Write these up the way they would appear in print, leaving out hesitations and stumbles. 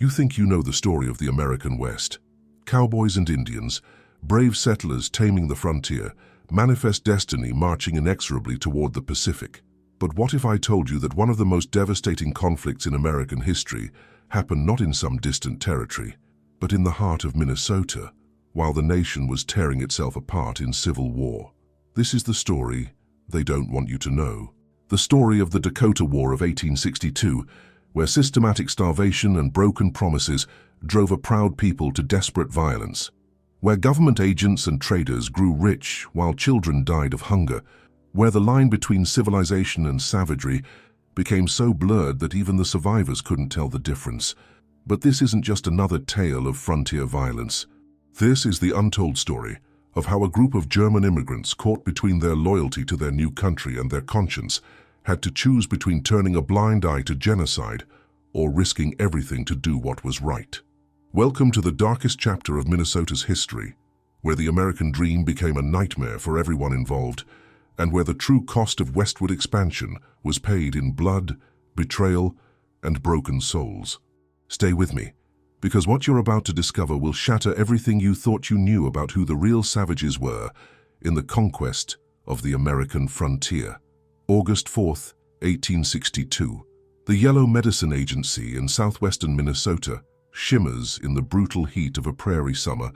You think you know the story of the American West. Cowboys and Indians, brave settlers taming the frontier, manifest destiny marching inexorably toward the Pacific. But what if I told you that one of the most devastating conflicts in American history happened not in some distant territory, but in the heart of Minnesota, while the nation was tearing itself apart in civil war? This is the story they don't want you to know. The story of the Dakota War of 1862, where systematic starvation and broken promises drove a proud people to desperate violence. Where government agents and traders grew rich while children died of hunger. Where the line between civilization and savagery became so blurred that even the survivors couldn't tell the difference. But this isn't just another tale of frontier violence. This is the untold story of how a group of German immigrants caught between their loyalty to their new country and their conscience had to choose between turning a blind eye to genocide or risking everything to do what was right. Welcome to the darkest chapter of Minnesota's history, where the American dream became a nightmare for everyone involved, and where the true cost of westward expansion was paid in blood, betrayal, and broken souls. Stay with me, because what you're about to discover will shatter everything you thought you knew about who the real savages were in the conquest of the American frontier. August 4th, 1862. The Yellow Medicine Agency in southwestern Minnesota shimmers in the brutal heat of a prairie summer,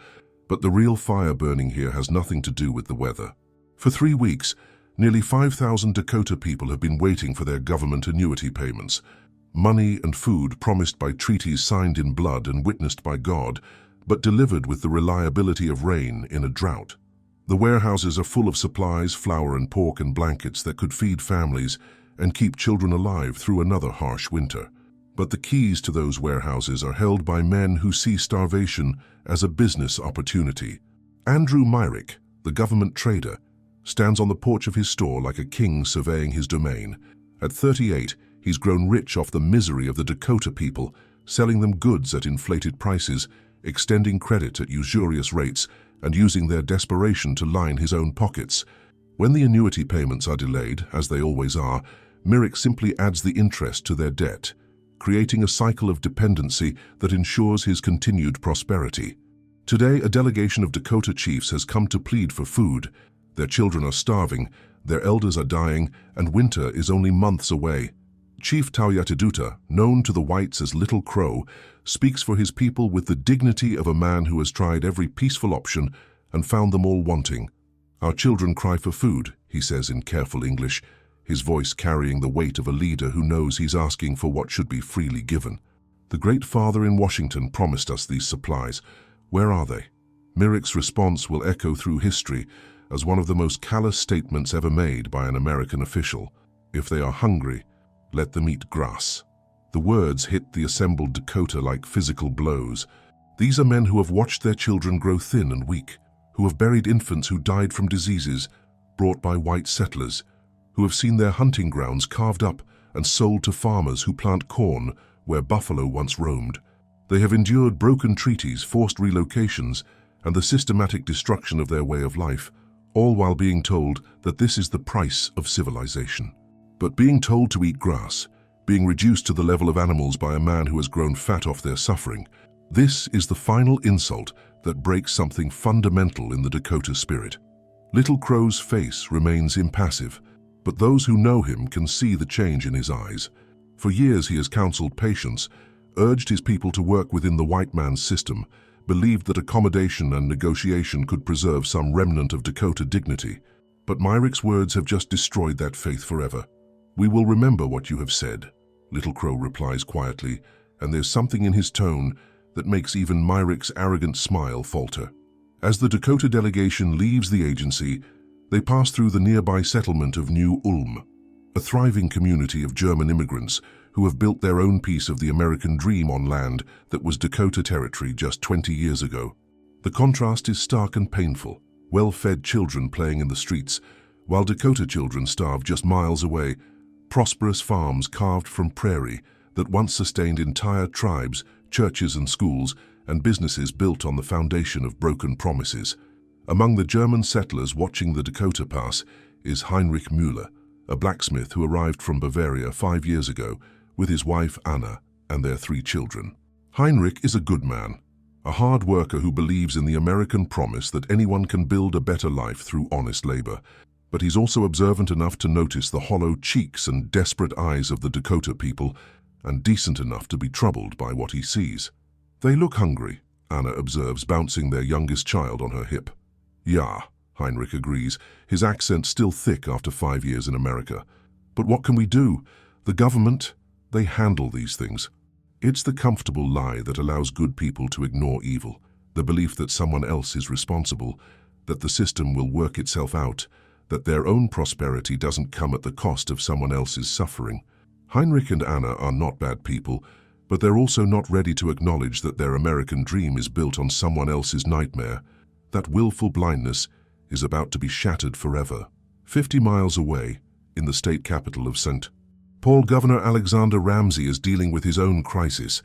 but the real fire burning here has nothing to do with the weather. For 3 weeks, nearly 5,000 Dakota people have been waiting for their government annuity payments, money and food promised by treaties signed in blood and witnessed by God, but delivered with the reliability of rain in a drought. The warehouses are full of supplies, flour and pork and blankets that could feed families and keep children alive through another harsh winter. But the keys to those warehouses are held by men who see starvation as a business opportunity. Andrew Myrick, the government trader, stands on the porch of his store like a king surveying his domain. At 38, he's grown rich off the misery of the Dakota people, selling them goods at inflated prices, extending credit at usurious rates, and using their desperation to line his own pockets. When the annuity payments are delayed, as they always are, Myrick simply adds the interest to their debt, creating a cycle of dependency that ensures his continued prosperity. Today, a delegation of Dakota chiefs has come to plead for food. Their children are starving, their elders are dying, and winter is only months away. Chief Tawyataduta, known to the whites as Little Crow, speaks for his people with the dignity of a man who has tried every peaceful option and found them all wanting. "Our children cry for food," he says in careful English, his voice carrying the weight of a leader who knows he's asking for what should be freely given. "The great father in Washington promised us these supplies. Where are they?" Myrick's response will echo through history as one of the most callous statements ever made by an American official. "If they are hungry, let them eat grass." The words hit the assembled Dakota like physical blows. These are men who have watched their children grow thin and weak, who have buried infants who died from diseases brought by white settlers, who have seen their hunting grounds carved up and sold to farmers who plant corn where buffalo once roamed. They have endured broken treaties, forced relocations, and the systematic destruction of their way of life, all while being told that this is the price of civilization. But being told to eat grass, being reduced to the level of animals by a man who has grown fat off their suffering, this is the final insult that breaks something fundamental in the Dakota spirit. Little Crow's face remains impassive, but those who know him can see the change in his eyes. For years he has counseled patience, urged his people to work within the white man's system, believed that accommodation and negotiation could preserve some remnant of Dakota dignity. But Myrick's words have just destroyed that faith forever. "We will remember what you have said," Little Crow replies quietly, and there's something in his tone that makes even Myrick's arrogant smile falter. As the Dakota delegation leaves the agency, they pass through the nearby settlement of New Ulm, a thriving community of German immigrants who have built their own piece of the American dream on land that was Dakota territory just 20 years ago. The contrast is stark and painful. Well-fed children playing in the streets, while Dakota children starve just miles away. Prosperous farms carved from prairie that once sustained entire tribes, churches and schools, and businesses built on the foundation of broken promises. Among the German settlers watching the Dakota pass is Heinrich Müller, a blacksmith who arrived from Bavaria 5 years ago with his wife Anna and their 3 children. Heinrich is a good man, a hard worker who believes in the American promise that anyone can build a better life through honest labor. But he's also observant enough to notice the hollow cheeks and desperate eyes of the Dakota people, and decent enough to be troubled by what he sees. They look hungry, Anna observes, bouncing their youngest child on her hip. Yeah, Heinrich agrees, his accent still thick after 5 years in America. But what can we do? The government, they handle these things. It's the comfortable lie that allows good people to ignore evil, the belief that someone else is responsible, that the system will work itself out, that their own prosperity doesn't come at the cost of someone else's suffering. Heinrich and Anna are not bad people, but they're also not ready to acknowledge that their American dream is built on someone else's nightmare. That willful blindness is about to be shattered forever. 50 miles away, in the state capital of St. Paul, Governor Alexander Ramsey is dealing with his own crisis.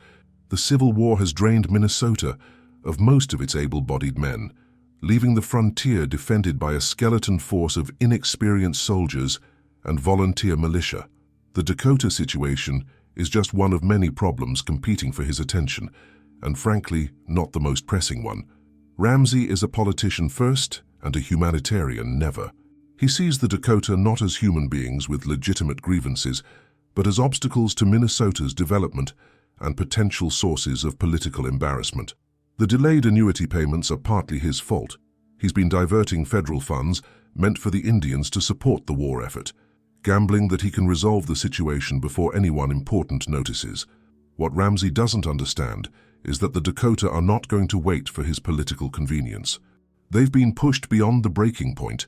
The Civil War has drained Minnesota of most of its able-bodied men, leaving the frontier defended by a skeleton force of inexperienced soldiers and volunteer militia. The Dakota situation is just one of many problems competing for his attention, and frankly, not the most pressing one. Ramsey is a politician first and a humanitarian never. He sees the Dakota not as human beings with legitimate grievances, but as obstacles to Minnesota's development and potential sources of political embarrassment. The delayed annuity payments are partly his fault. He's been diverting federal funds meant for the Indians to support the war effort, gambling that he can resolve the situation before anyone important notices. What Ramsey doesn't understand is that the Dakota are not going to wait for his political convenience. They've been pushed beyond the breaking point,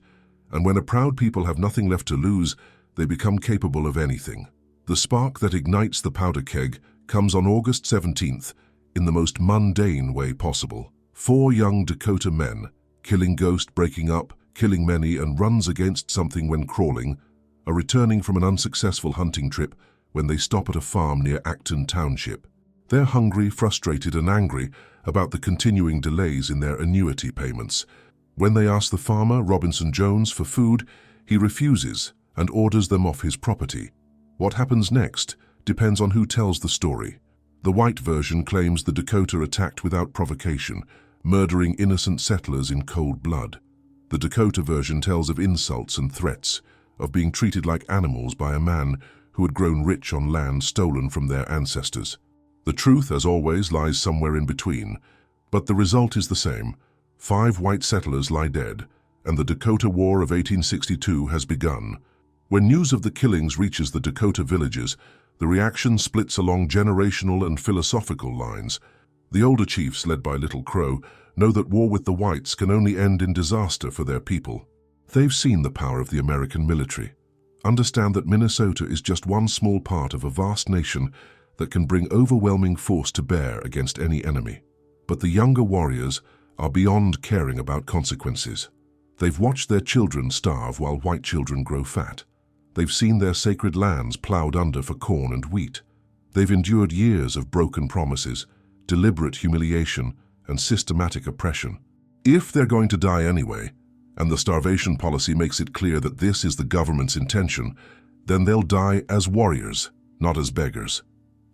and when a proud people have nothing left to lose, they become capable of anything. The spark that ignites the powder keg comes on August 17th, in the most mundane way possible. 4 young Dakota men, killing ghost, breaking up, killing many, and runs against something when crawling, are returning from an unsuccessful hunting trip when they stop at a farm near Acton Township. They're hungry, frustrated, and angry about the continuing delays in their annuity payments. When they ask the farmer, Robinson Jones, for food, he refuses and orders them off his property. What happens next depends on who tells the story. The white version claims the Dakota attacked without provocation, murdering innocent settlers in cold blood. The Dakota version tells of insults and threats, of being treated like animals by a man who had grown rich on land stolen from their ancestors. The truth, as always, lies somewhere in between, but the result is the same. 5 white settlers lie dead, and the Dakota War of 1862 has begun. When news of the killings reaches the Dakota villages, the reaction splits along generational and philosophical lines. The older chiefs, led by Little Crow, know that war with the whites can only end in disaster for their people. They've seen the power of the American military, understand that Minnesota is just one small part of a vast nation that can bring overwhelming force to bear against any enemy. But the younger warriors are beyond caring about consequences. They've watched their children starve while white children grow fat. They've seen their sacred lands plowed under for corn and wheat. They've endured years of broken promises, deliberate humiliation, and systematic oppression. If they're going to die anyway, and the starvation policy makes it clear that this is the government's intention, then they'll die as warriors, not as beggars.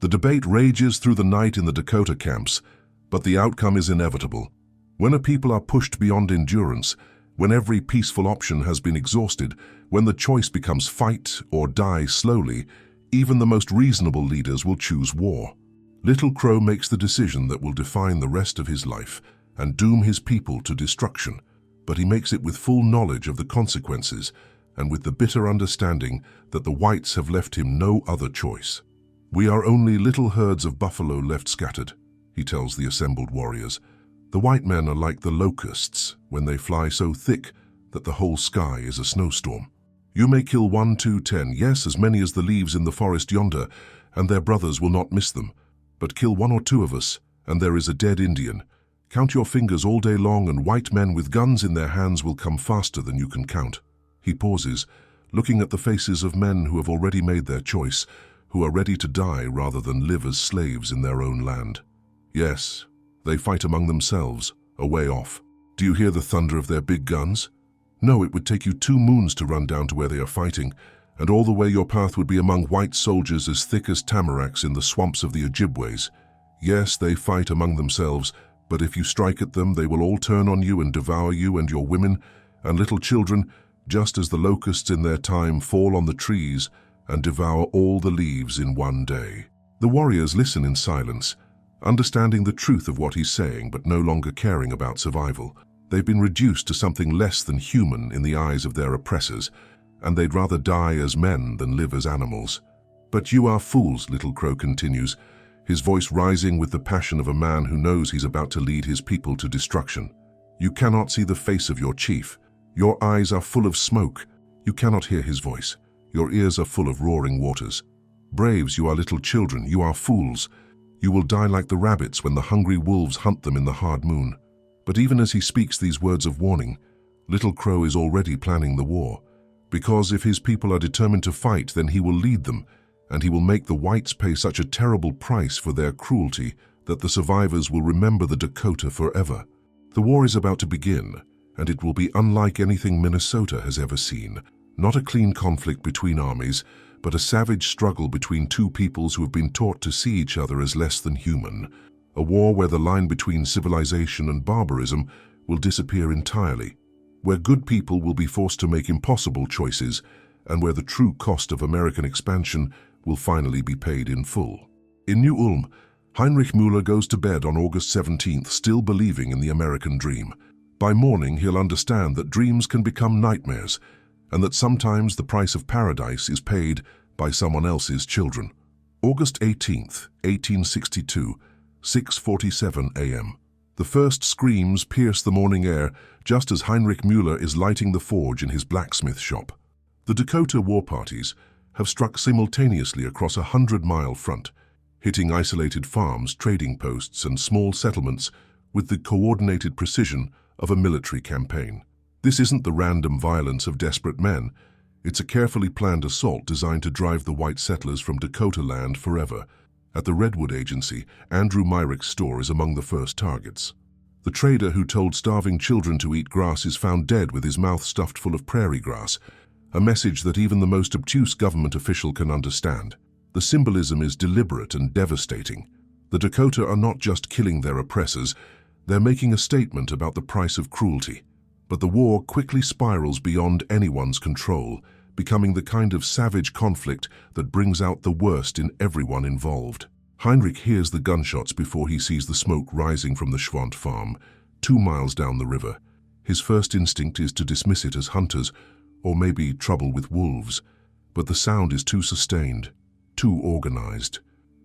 The debate rages through the night in the Dakota camps, but the outcome is inevitable. When a people are pushed beyond endurance, when every peaceful option has been exhausted, when the choice becomes fight or die slowly, even the most reasonable leaders will choose war. Little Crow makes the decision that will define the rest of his life and doom his people to destruction, but he makes it with full knowledge of the consequences and with the bitter understanding that the whites have left him no other choice. "We are only little herds of buffalo left scattered," he tells the assembled warriors. "The white men are like the locusts when they fly so thick that the whole sky is a snowstorm. You may kill 1, 2, 10, yes, as many as the leaves in the forest yonder, and their brothers will not miss them. But kill 1 or 2 of us, and there is a dead Indian. Count your fingers all day long, and white men with guns in their hands will come faster than you can count." He pauses, looking at the faces of men who have already made their choice, who are ready to die rather than live as slaves in their own land. Yes, they fight among themselves, a way off. Do you hear the thunder of their big guns? No, it would take you 2 moons to run down to where they are fighting, and all the way your path would be among white soldiers as thick as tamaracks in the swamps of the Ojibways. Yes, they fight among themselves, but if you strike at them, they will all turn on you and devour you and your women and little children, just as the locusts in their time fall on the trees and devour all the leaves in one day." The warriors listen in silence, understanding the truth of what he's saying but no longer caring about survival. They've been reduced to something less than human in the eyes of their oppressors, and they'd rather die as men than live as animals. "But you are fools," Little Crow continues, his voice rising with the passion of a man who knows he's about to lead his people to destruction. "You cannot see the face of your chief. Your eyes are full of smoke. You cannot hear his voice. Your ears are full of roaring waters. Braves, you are little children. You are fools. You will die like the rabbits when the hungry wolves hunt them in the hard moon." But even as he speaks these words of warning, Little Crow is already planning the war. Because if his people are determined to fight, then he will lead them, and he will make the whites pay such a terrible price for their cruelty that the survivors will remember the Dakota forever. The war is about to begin, and it will be unlike anything Minnesota has ever seen. Not a clean conflict between armies, but a savage struggle between two peoples who have been taught to see each other as less than human. A war where the line between civilization and barbarism will disappear entirely, where good people will be forced to make impossible choices, and where the true cost of American expansion will finally be paid in full. In New Ulm, Heinrich Müller goes to bed on August 17th, still believing in the American dream. By morning, he'll understand that dreams can become nightmares, and that sometimes the price of paradise is paid by someone else's children. August 18th, 1862, 6:47 a.m. The first screams pierce the morning air just as Heinrich Müller is lighting the forge in his blacksmith shop. The Dakota war parties have struck simultaneously across a 100-mile front, hitting isolated farms, trading posts, and small settlements with the coordinated precision of a military campaign. This isn't the random violence of desperate men. It's a carefully planned assault designed to drive the white settlers from Dakota land forever. At the Redwood Agency, Andrew Myrick's store is among the first targets. The trader who told starving children to eat grass is found dead with his mouth stuffed full of prairie grass, a message that even the most obtuse government official can understand. The symbolism is deliberate and devastating. The Dakota are not just killing their oppressors, they're making a statement about the price of cruelty. But the war quickly spirals beyond anyone's control, becoming the kind of savage conflict that brings out the worst in everyone involved. Heinrich hears the gunshots before he sees the smoke rising from the Schwant farm, 2 miles down the river. His first instinct is to dismiss it as hunters, or maybe trouble with wolves. But the sound is too sustained, too organized.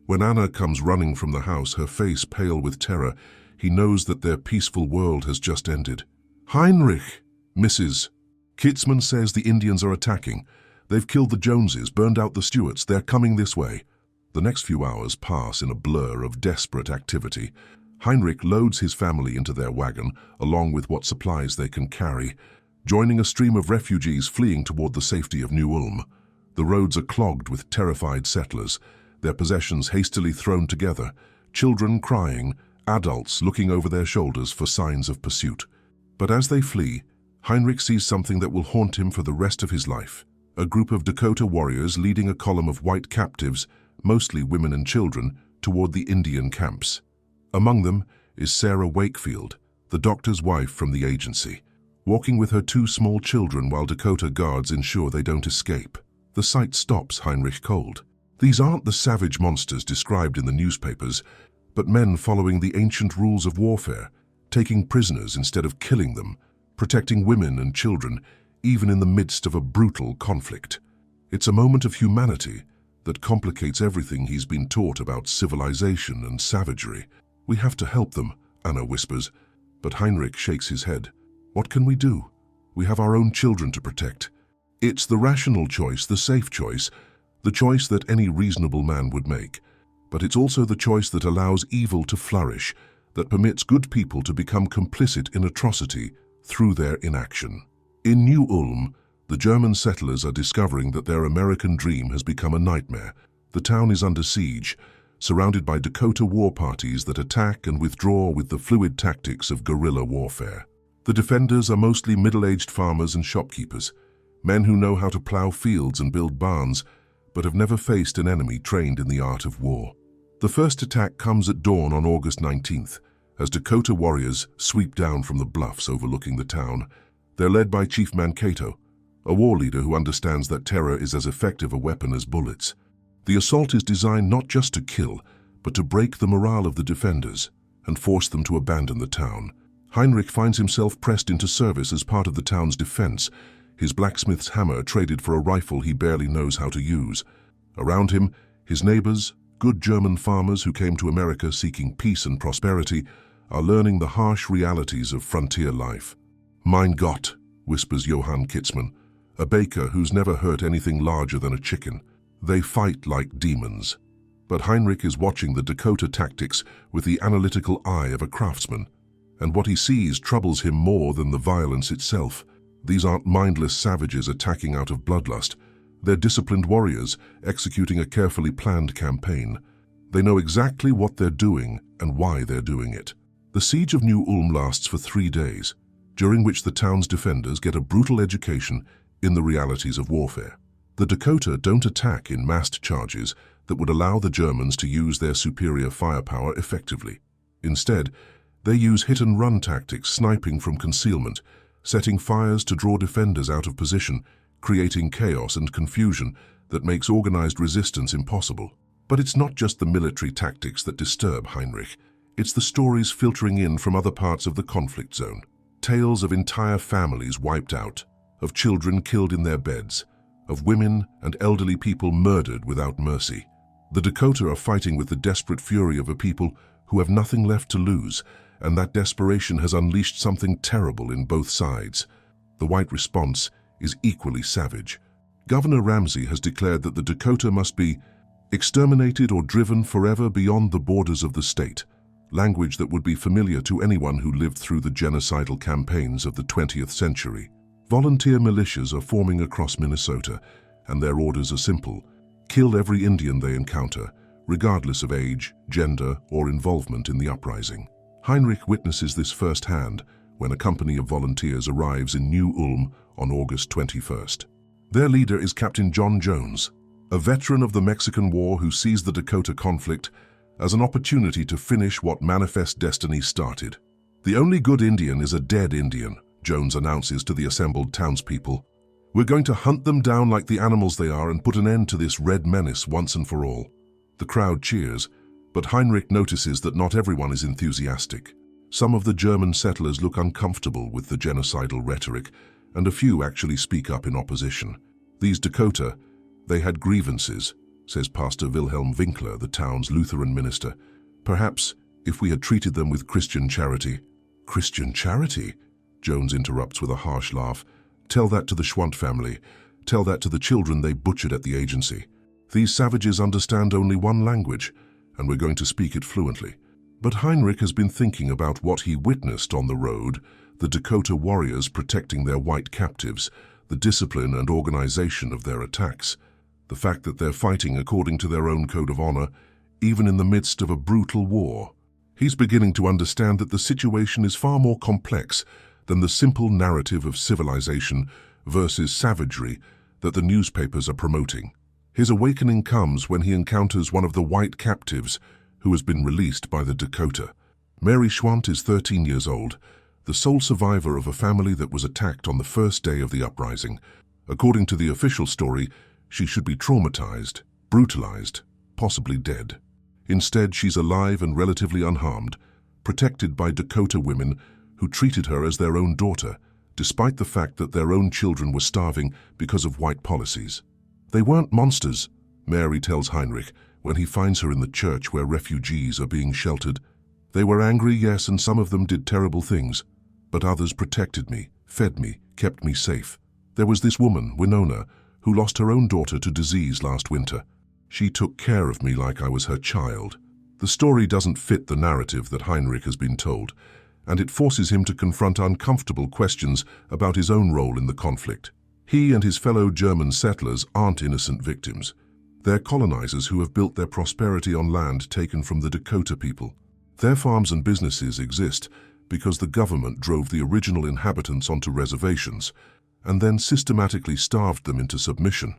When Anna comes running from the house, her face pale with terror, he knows that their peaceful world has just ended. "Heinrich!" "Mrs. Kitzman says the Indians are attacking. They've killed the Joneses, burned out the Stewarts. They're coming this way." The next few hours pass in a blur of desperate activity. Heinrich loads his family into their wagon, along with what supplies they can carry, joining a stream of refugees fleeing toward the safety of New Ulm. The roads are clogged with terrified settlers, their possessions hastily thrown together, children crying, adults looking over their shoulders for signs of pursuit. But as they flee, Heinrich sees something that will haunt him for the rest of his life. A group of Dakota warriors leading a column of white captives, mostly women and children, toward the Indian camps. Among them is Sarah Wakefield, the doctor's wife from the agency, walking with her 2 small children while Dakota guards ensure they don't escape. The sight stops Heinrich cold. These aren't the savage monsters described in the newspapers, but men following the ancient rules of warfare, taking prisoners instead of killing them, protecting women and children, even in the midst of a brutal conflict. It's a moment of humanity that complicates everything he's been taught about civilization and savagery. "We have to help them," Anna whispers, but Heinrich shakes his head. "What can we do? We have our own children to protect." It's the rational choice, the safe choice, the choice that any reasonable man would make. But it's also the choice that allows evil to flourish, that permits good people to become complicit in atrocity through their inaction. In New Ulm, the German settlers are discovering that their American dream has become a nightmare. The town is under siege, surrounded by Dakota war parties that attack and withdraw with the fluid tactics of guerrilla warfare. The defenders are mostly middle-aged farmers and shopkeepers, men who know how to plow fields and build barns, but have never faced an enemy trained in the art of war. The first attack comes at dawn on August 19th, as Dakota warriors sweep down from the bluffs overlooking the town. They're led by Chief Mankato, a war leader who understands that terror is as effective a weapon as bullets. The assault is designed not just to kill, but to break the morale of the defenders and force them to abandon the town. Heinrich finds himself pressed into service as part of the town's defense, his blacksmith's hammer traded for a rifle he barely knows how to use. Around him, his neighbors, good German farmers who came to America seeking peace and prosperity, are learning the harsh realities of frontier life. Mein Gott, whispers Johann Kitzmann, a baker who's never hurt anything larger than a chicken. They fight like demons. But Heinrich is watching the Dakota tactics with the analytical eye of a craftsman, and what he sees troubles him more than the violence itself. These aren't mindless savages attacking out of bloodlust. They're disciplined warriors executing a carefully planned campaign. They know exactly what they're doing and why they're doing it. The siege of New Ulm lasts for 3 days, during which the town's defenders get a brutal education in the realities of warfare. The Dakota don't attack in massed charges that would allow the Germans to use their superior firepower effectively. Instead, they use hit-and-run tactics, sniping from concealment, setting fires to draw defenders out of position, creating chaos and confusion that makes organized resistance impossible. But it's not just the military tactics that disturb Heinrich. It's the stories filtering in from other parts of the conflict zone. Tales of entire families wiped out, of children killed in their beds, of women and elderly people murdered without mercy. The Dakota are fighting with the desperate fury of a people who have nothing left to lose, and that desperation has unleashed something terrible in both sides. The white response is equally savage. Governor Ramsey has declared that the Dakota must be exterminated or driven forever beyond the borders of the state, language that would be familiar to anyone who lived through the genocidal campaigns of the 20th century. Volunteer militias are forming across Minnesota, and their orders are simple: kill every Indian they encounter, regardless of age, gender, or involvement in the uprising. Heinrich witnesses this firsthand when a company of volunteers arrives in New Ulm on August 21st. Their leader is Captain John Jones, a veteran of the Mexican War who sees the Dakota conflict as an opportunity to finish what Manifest Destiny started. "The only good Indian is a dead Indian," Jones announces to the assembled townspeople. "We're going to hunt them down like the animals they are and put an end to this red menace once and for all." The crowd cheers, but Heinrich notices that not everyone is enthusiastic. Some of the German settlers look uncomfortable with the genocidal rhetoric, and a few actually speak up in opposition. "These Dakota, they had grievances," says Pastor Wilhelm Winkler, the town's Lutheran minister. "Perhaps if we had treated them with Christian charity." "Christian charity?" Jones interrupts with a harsh laugh. "Tell that to the Schwant family. Tell that to the children they butchered at the agency. These savages understand only one language, and we're going to speak it fluently." But Heinrich has been thinking about what he witnessed on the road, the Dakota warriors protecting their white captives, the discipline and organization of their attacks, the fact that they're fighting according to their own code of honor, even in the midst of a brutal war. He's beginning to understand that the situation is far more complex than the simple narrative of civilization versus savagery that the newspapers are promoting. His awakening comes when he encounters one of the white captives who has been released by the Dakota. Mary Schwant is 13 years old, the sole survivor of a family that was attacked on the first day of the uprising. According to the official story, she should be traumatized, brutalized, possibly dead. Instead, she's alive and relatively unharmed, protected by Dakota women who treated her as their own daughter, despite the fact that their own children were starving because of white policies. "They weren't monsters," Mary tells Heinrich when he finds her in the church where refugees are being sheltered. "They were angry, yes, and some of them did terrible things, but others protected me, fed me, kept me safe. There was this woman, Winona, who lost her own daughter to disease last winter. She took care of me like I was her child." The story doesn't fit the narrative that Heinrich has been told, and it forces him to confront uncomfortable questions about his own role in the conflict. He and his fellow German settlers aren't innocent victims. They're colonizers who have built their prosperity on land taken from the Dakota people. Their farms and businesses exist because the government drove the original inhabitants onto reservations and then systematically starved them into submission.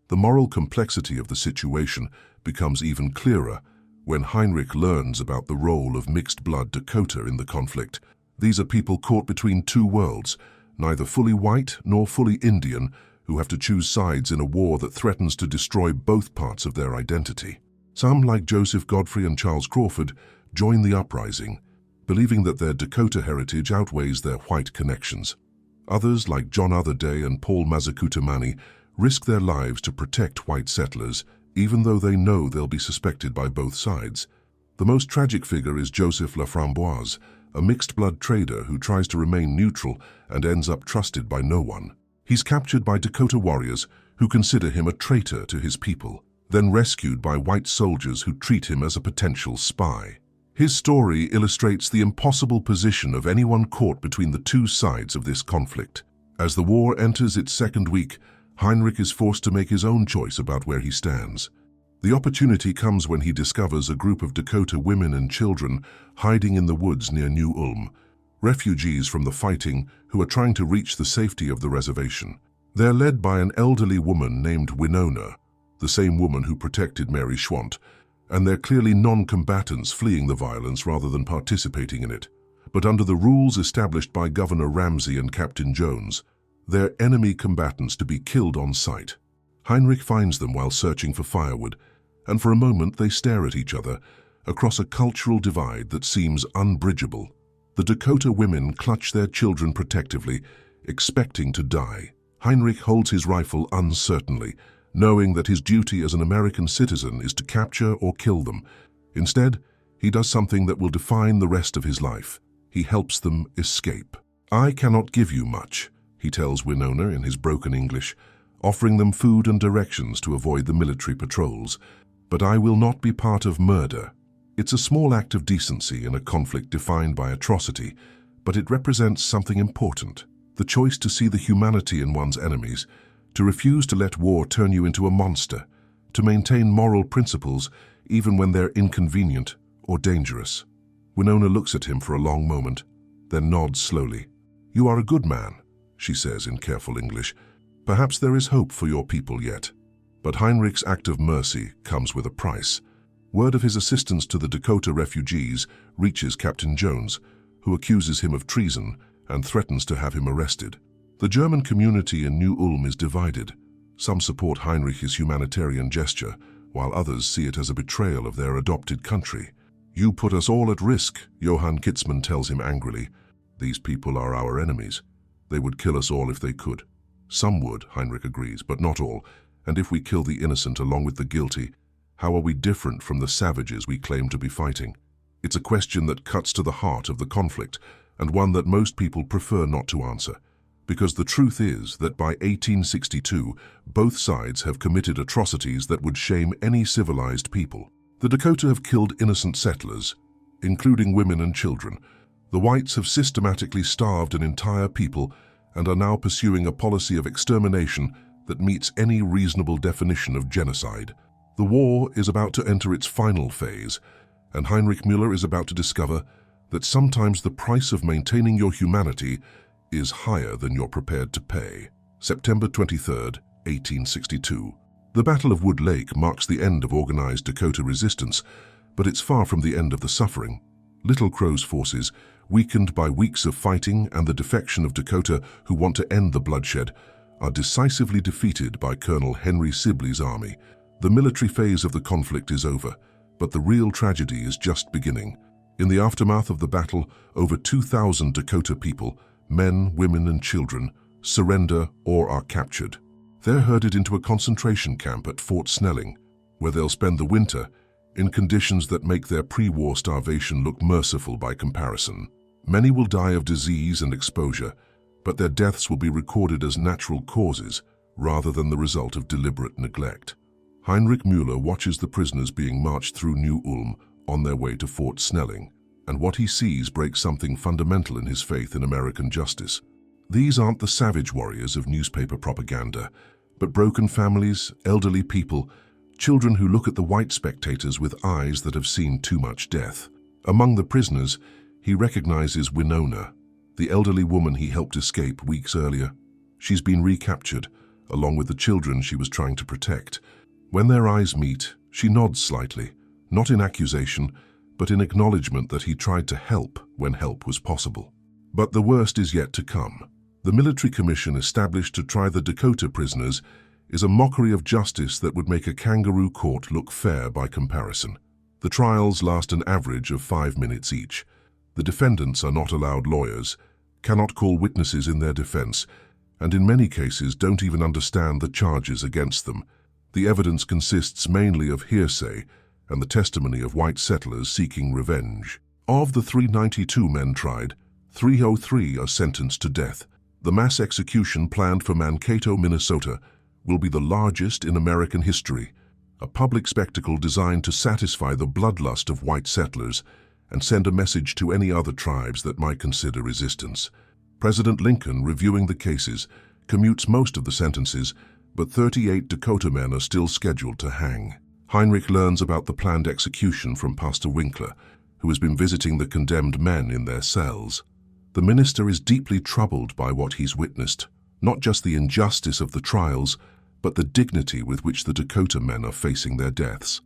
The moral complexity of the situation becomes even clearer when Heinrich learns about the role of mixed-blood Dakota in the conflict. These are people caught between two worlds, neither fully white nor fully Indian, who have to choose sides in a war that threatens to destroy both parts of their identity. Some, like Joseph Godfrey and Charles Crawford, join the Uprising, believing that their Dakota heritage outweighs their white connections. Others, like John Otherday and Paul Mazzucato, risk their lives to protect white settlers, even though they know they'll be suspected by both sides. The most tragic figure is Joseph Laframboise, a mixed-blood trader who tries to remain neutral and ends up trusted by no one. He's captured by Dakota warriors who consider him a traitor to his people, then rescued by white soldiers who treat him as a potential spy. His story illustrates the impossible position of anyone caught between the two sides of this conflict. As the war enters its second week, Heinrich is forced to make his own choice about where he stands. The opportunity comes when he discovers a group of Dakota women and children hiding in the woods near New Ulm, refugees from the fighting who are trying to reach the safety of the reservation. They're led by an elderly woman named Winona, the same woman who protected Mary Schwant, and they're clearly non-combatants fleeing the violence rather than participating in it. But under the rules established by Governor Ramsey and Captain Jones, they're enemy combatants to be killed on sight. Heinrich finds them while searching for firewood, and for a moment they stare at each other across a cultural divide that seems unbridgeable. The Dakota women clutch their children protectively, expecting to die. Heinrich holds his rifle uncertainly, knowing that his duty as an American citizen is to capture or kill them. Instead, he does something that will define the rest of his life. He helps them escape. "I cannot give you much," he tells Winona in his broken English, offering them food and directions to avoid the military patrols. "But I will not be part of murder." It's a small act of decency in a conflict defined by atrocity, but it represents something important: the choice to see the humanity in one's enemies, to refuse to let war turn you into a monster, to maintain moral principles even when they're inconvenient or dangerous. Winona looks at him for a long moment, then nods slowly. "You are a good man," she says in careful English. "Perhaps there is hope for your people yet." But Heinrich's act of mercy comes with a price. Word of his assistance to the Dakota refugees reaches Captain Jones, who accuses him of treason and threatens to have him arrested. The German community in New Ulm is divided. Some support Heinrich's humanitarian gesture, while others see it as a betrayal of their adopted country. "You put us all at risk," Johann Kitzmann tells him angrily. "These people are our enemies. They would kill us all if they could." "Some would," Heinrich agrees, "but not all. And if we kill the innocent along with the guilty, how are we different from the savages we claim to be fighting?" It's a question that cuts to the heart of the conflict, and one that most people prefer not to answer. Because the truth is that by 1862, both sides have committed atrocities that would shame any civilized people. The Dakota have killed innocent settlers, including women and children. The whites have systematically starved an entire people and are now pursuing a policy of extermination that meets any reasonable definition of genocide. The war is about to enter its final phase, and Heinrich Müller is about to discover that sometimes the price of maintaining your humanity is higher than you're prepared to pay. September 23rd, 1862. The Battle of Wood Lake marks the end of organized Dakota resistance, but it's far from the end of the suffering. Little Crow's forces, weakened by weeks of fighting and the defection of Dakota who want to end the bloodshed, are decisively defeated by Colonel Henry Sibley's army. The military phase of the conflict is over, but the real tragedy is just beginning. In the aftermath of the battle, over 2,000 Dakota people, men, women, and children, surrender or are captured. They're herded into a concentration camp at Fort Snelling, where they'll spend the winter in conditions that make their pre-war starvation look merciful by comparison. Many will die of disease and exposure, but their deaths will be recorded as natural causes rather than the result of deliberate neglect. Heinrich Müller watches the prisoners being marched through New Ulm on their way to Fort Snelling, and what he sees breaks something fundamental in his faith in American justice. These aren't the savage warriors of newspaper propaganda, but broken families, elderly people, children who look at the white spectators with eyes that have seen too much death. Among the prisoners, he recognizes Winona, the elderly woman he helped escape weeks earlier. She's been recaptured, along with the children she was trying to protect. When their eyes meet, she nods slightly, not in accusation, but in acknowledgement that he tried to help when help was possible. But the worst is yet to come. The military commission established to try the Dakota prisoners is a mockery of justice that would make a kangaroo court look fair by comparison. The trials last an average of 5 minutes each. The defendants are not allowed lawyers, cannot call witnesses in their defense, and in many cases don't even understand the charges against them. The evidence consists mainly of hearsay and the testimony of white settlers seeking revenge. Of the 392 men tried, 303 are sentenced to death. The mass execution planned for Mankato, Minnesota, will be the largest in American history, a public spectacle designed to satisfy the bloodlust of white settlers and send a message to any other tribes that might consider resistance. President Lincoln, reviewing the cases, commutes most of the sentences, but 38 Dakota men are still scheduled to hang. Heinrich learns about the planned execution from Pastor Winkler, who has been visiting the condemned men in their cells. The minister is deeply troubled by what he's witnessed, not just the injustice of the trials, but the dignity with which the Dakota men are facing their deaths.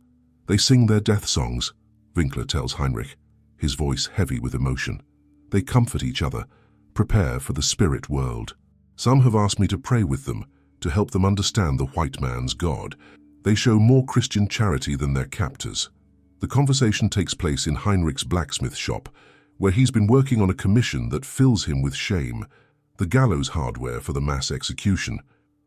They sing their death songs, Winkler tells Heinrich, his voice heavy with emotion. They comfort each other, prepare for the spirit world. Some have asked me to pray with them, to help them understand the white man's God. They show more Christian charity than their captors. The conversation takes place in Heinrich's blacksmith shop, where he's been working on a commission that fills him with shame, the gallows hardware for the mass execution.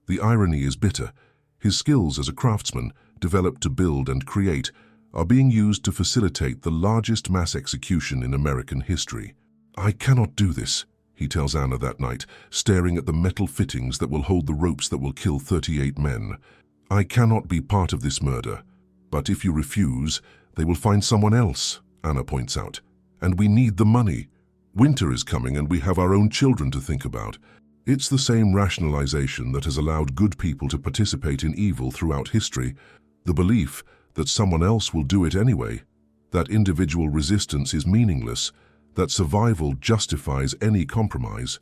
The irony is bitter. His skills as a craftsman, developed to build and create, are being used to facilitate the largest mass execution in American history. "I cannot do this," he tells Anna that night, staring at the metal fittings that will hold the ropes that will kill 38 men. "I cannot be part of this murder. But if you refuse, they will find someone else," Anna points out. "And we need the money. Winter is coming and we have our own children to think about." It's the same rationalization that has allowed good people to participate in evil throughout history, the belief that someone else will do it anyway, that individual resistance is meaningless, that survival justifies any compromise.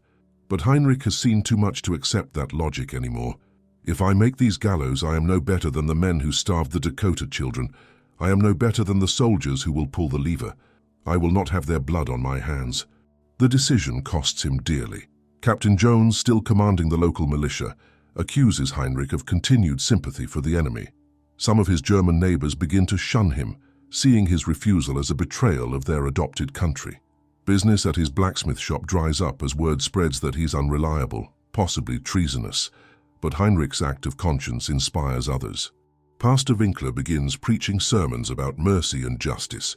But Heinrich has seen too much to accept that logic anymore. "If I make these gallows, I am no better than the men who starved the Dakota children. I am no better than the soldiers who will pull the lever. I will not have their blood on my hands." The decision costs him dearly. Captain Jones, still commanding the local militia, accuses Heinrich of continued sympathy for the enemy. Some of his German neighbors begin to shun him, seeing his refusal as a betrayal of their adopted country. Business at his blacksmith shop dries up as word spreads that he's unreliable, possibly treasonous, but Heinrich's act of conscience inspires others. Pastor Winkler begins preaching sermons about mercy and justice,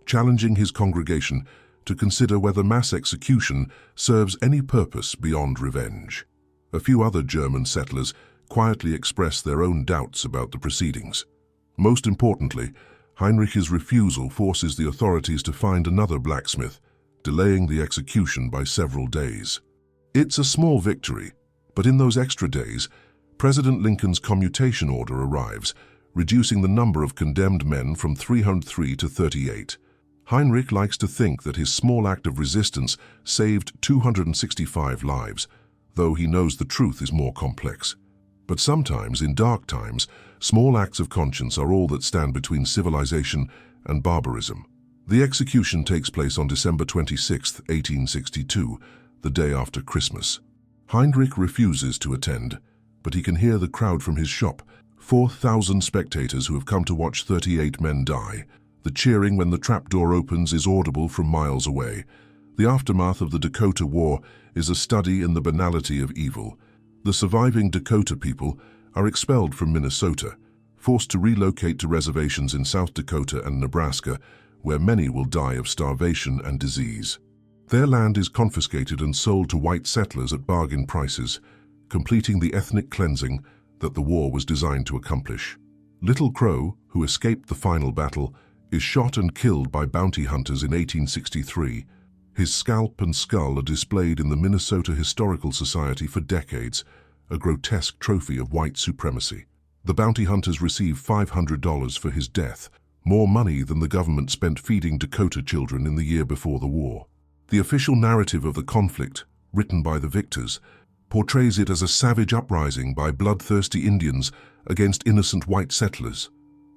challenging his congregation to consider whether mass execution serves any purpose beyond revenge. A few other German settlers quietly express their own doubts about the proceedings. Most importantly, Heinrich's refusal forces the authorities to find another blacksmith, delaying the execution by several days. It's a small victory, but in those extra days, President Lincoln's commutation order arrives, reducing the number of condemned men from 303 to 38. Heinrich likes to think that his small act of resistance saved 265 lives, though he knows the truth is more complex. But sometimes, in dark times, small acts of conscience are all that stand between civilization and barbarism. The execution takes place on December 26, 1862, the day after Christmas. Heinrich refuses to attend, but he can hear the crowd from his shop, 4,000 spectators who have come to watch 38 men die. The cheering when the trapdoor opens is audible from miles away. The aftermath of the Dakota War is a study in the banality of evil. The surviving Dakota people are expelled from Minnesota, forced to relocate to reservations in South Dakota and Nebraska, where many will die of starvation and disease. Their land is confiscated and sold to white settlers at bargain prices, completing the ethnic cleansing that the war was designed to accomplish. Little Crow, who escaped the final battle, is shot and killed by bounty hunters in 1863. His scalp and skull are displayed in the Minnesota Historical Society for decades, a grotesque trophy of white supremacy. The bounty hunters receive $500 for his death, more money than the government spent feeding Dakota children in the year before the war. The official narrative of the conflict, written by the victors, portrays it as a savage uprising by bloodthirsty Indians against innocent white settlers.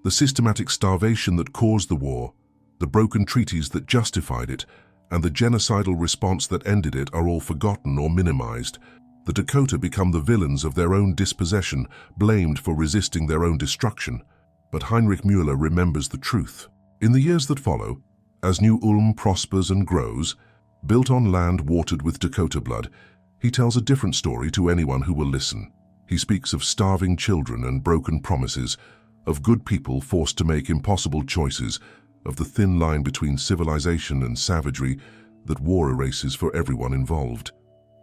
The systematic starvation that caused the war, the broken treaties that justified it, and the genocidal response that ended it are all forgotten or minimized. The Dakota become the villains of their own dispossession, blamed for resisting their own destruction. But Heinrich Müller remembers the truth. In the years that follow, as New Ulm prospers and grows, built on land watered with Dakota blood, he tells a different story to anyone who will listen. He speaks of starving children and broken promises, of good people forced to make impossible choices, of the thin line between civilization and savagery that war erases for everyone involved.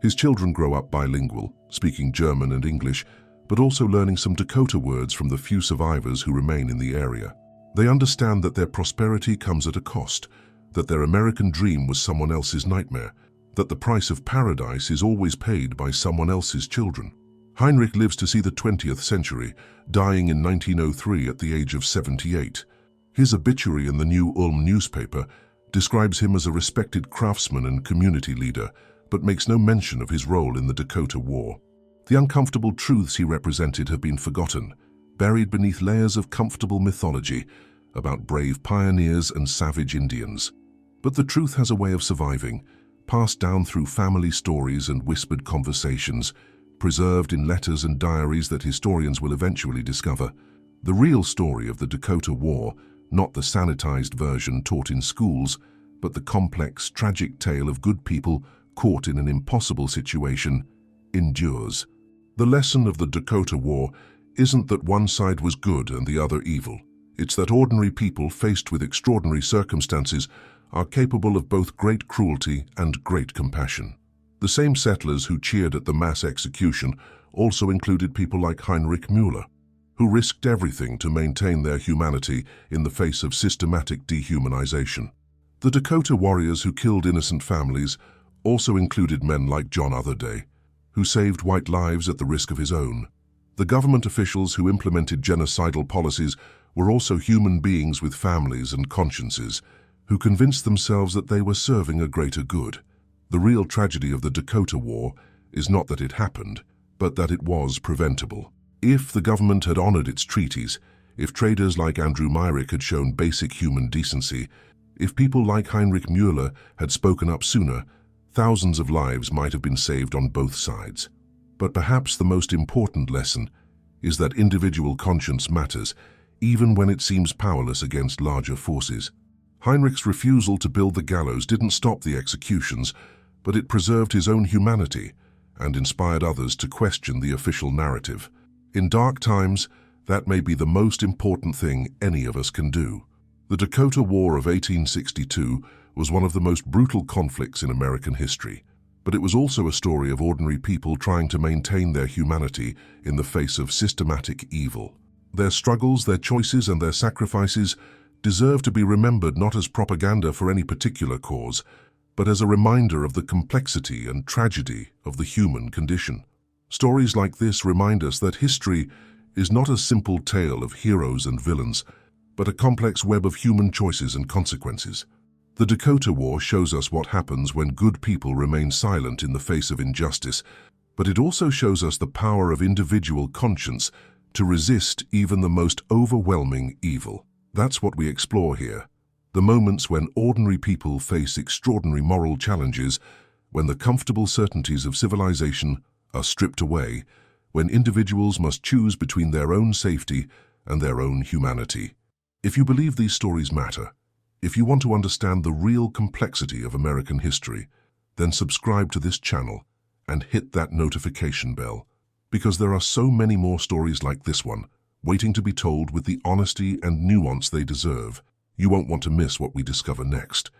His children grow up bilingual, speaking German and English, but also learning some Dakota words from the few survivors who remain in the area. They understand that their prosperity comes at a cost, that their American dream was someone else's nightmare, that the price of paradise is always paid by someone else's children. Heinrich lives to see the 20th century, dying in 1903 at the age of 78. His obituary in the New Ulm newspaper describes him as a respected craftsman and community leader, but makes no mention of his role in the Dakota War. The uncomfortable truths he represented have been forgotten, buried beneath layers of comfortable mythology about brave pioneers and savage Indians. But the truth has a way of surviving, passed down through family stories and whispered conversations, preserved in letters and diaries that historians will eventually discover. The real story of the Dakota War, not the sanitized version taught in schools, but the complex, tragic tale of good people caught in an impossible situation, endures. The lesson of the Dakota War isn't that one side was good and the other evil. It's that ordinary people faced with extraordinary circumstances are capable of both great cruelty and great compassion. The same settlers who cheered at the mass execution also included people like Heinrich Müller, who risked everything to maintain their humanity in the face of systematic dehumanization. The Dakota warriors who killed innocent families also included men like John Otherday, who saved white lives at the risk of his own. The government officials who implemented genocidal policies were also human beings with families and consciences, who convinced themselves that they were serving a greater good. The real tragedy of the Dakota War is not that it happened, but that it was preventable. If the government had honored its treaties, if traders like Andrew Myrick had shown basic human decency, if people like Heinrich Müller had spoken up sooner, thousands of lives might have been saved on both sides. But perhaps the most important lesson is that individual conscience matters, even when it seems powerless against larger forces. Heinrich's refusal to build the gallows didn't stop the executions, but it preserved his own humanity and inspired others to question the official narrative. In dark times, that may be the most important thing any of us can do. The Dakota War of 1862 was one of the most brutal conflicts in American history, but it was also a story of ordinary people trying to maintain their humanity in the face of systematic evil. Their struggles, their choices, and their sacrifices deserve to be remembered not as propaganda for any particular cause, but as a reminder of the complexity and tragedy of the human condition. Stories like this remind us that history is not a simple tale of heroes and villains, but a complex web of human choices and consequences. The Dakota War shows us what happens when good people remain silent in the face of injustice, but it also shows us the power of individual conscience to resist even the most overwhelming evil. That's what we explore here. The moments when ordinary people face extraordinary moral challenges, when the comfortable certainties of civilization are stripped away, when individuals must choose between their own safety and their own humanity. If you believe these stories matter, if you want to understand the real complexity of American history, then subscribe to this channel and hit that notification bell, because there are so many more stories like this one, waiting to be told with the honesty and nuance they deserve. You won't want to miss what we discover next.